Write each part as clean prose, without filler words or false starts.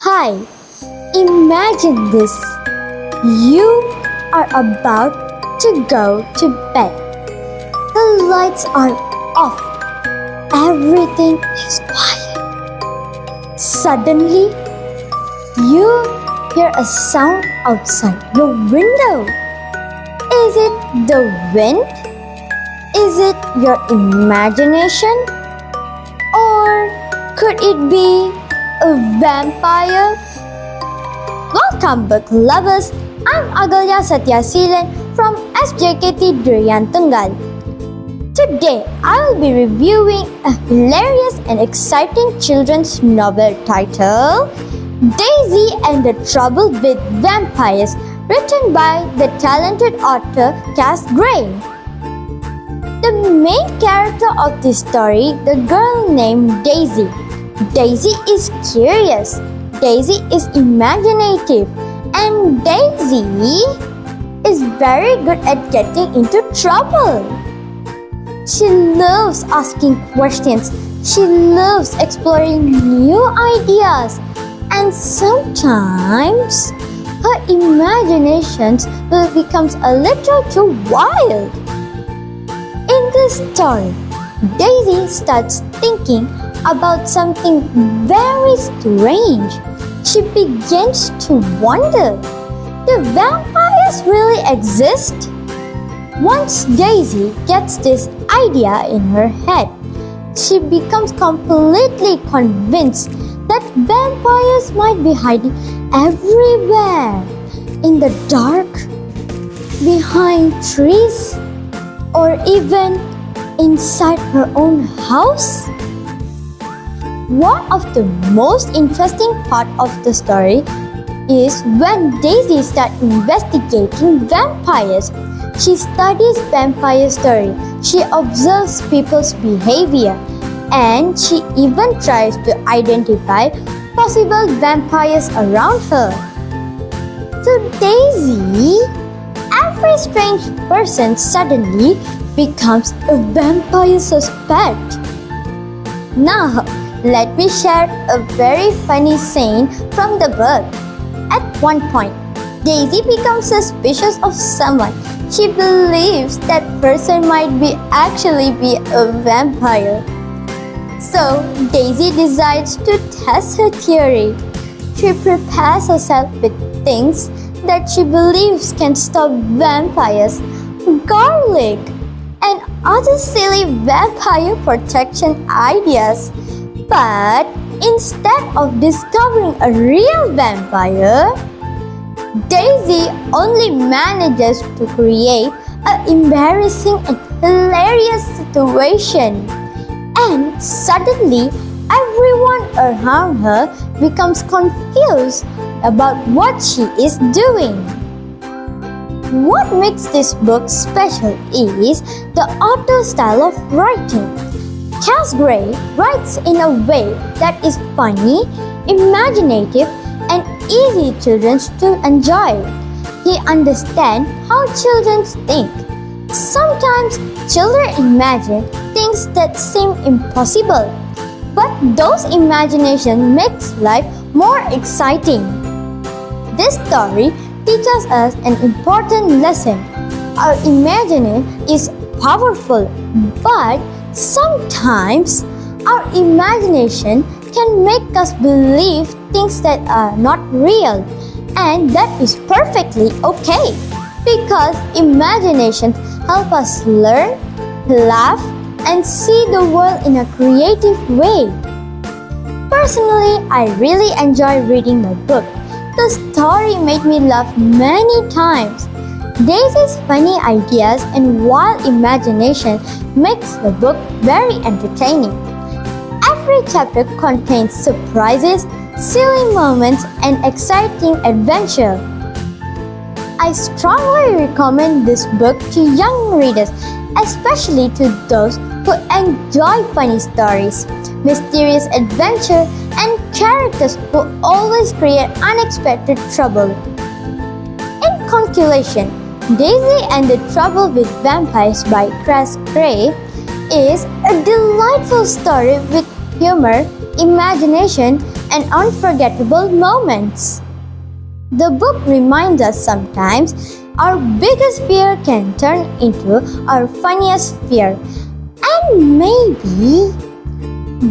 Hi, imagine this. You are about to go to bed. The lights are off. Everything is quiet. Suddenly, you hear a sound outside your window. Is it the wind? Is it your imagination? Or could it be a vampire? Welcome book lovers, I'm Agalya Satyasilan from SJKT Durian Tunggal. Today I will be reviewing a hilarious and exciting children's novel titled Daisy and the Trouble with Vampires, written by the talented author Cass Gray. The main character of this story, the girl named Daisy. Daisy is curious, Daisy is imaginative, and Daisy is very good at getting into trouble. She loves asking questions, she loves exploring new ideas, and sometimes her imaginations will become a little too wild. In this story, Daisy starts thinking about something very strange. She begins to wonder, do vampires really exist? Once Daisy gets this idea in her head, she becomes completely convinced that vampires might be hiding everywhere, in the dark, behind trees, or even inside her own house. One of the most interesting part of the story is when Daisy starts investigating vampires. She studies vampire story, she observes people's behavior, and she even tries to identify possible vampires around her. To Daisy, every strange person suddenly becomes a vampire suspect. Now, let me share a very funny scene from the book. At one point, Daisy becomes suspicious of someone. She believes that person might actually be a vampire. So, Daisy decides to test her theory. She prepares herself with things that she believes can stop vampires: garlic and other silly vampire protection ideas. But instead of discovering a real vampire, Daisy only manages to create an embarrassing and hilarious situation. And suddenly, everyone around her becomes confused about what she is doing. What makes this book special is the author's style of writing. Cass Gray writes in a way that is funny, imaginative, and easy children to enjoy. He understands how children think. Sometimes children imagine things that seem impossible, but those imaginations makes life more exciting. This story teaches us an important lesson. Our imagination is powerful, but sometimes our imagination can make us believe things that are not real, and that is perfectly okay, because imagination helps us learn, laugh, and see the world in a creative way. Personally, I really enjoy reading the book. The story made me laugh many times. Daisy's funny ideas and wild imagination makes the book very entertaining. Every chapter contains surprises, silly moments, and exciting adventure. I strongly recommend this book to young readers, especially to those who enjoy funny stories, mysterious adventure, and characters who always create unexpected trouble. In conclusion, Daisy and the Trouble with Vampires by Cass Gray is a delightful story with humor, imagination, and unforgettable moments. The book reminds us sometimes our biggest fear can turn into our funniest fear. And maybe,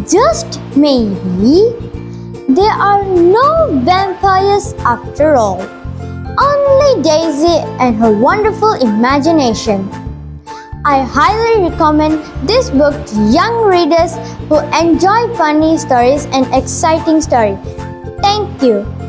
just maybe, there are no vampires after all. Only Daisy and her wonderful imagination. I highly recommend this book to young readers who enjoy funny stories and exciting stories. Thank you.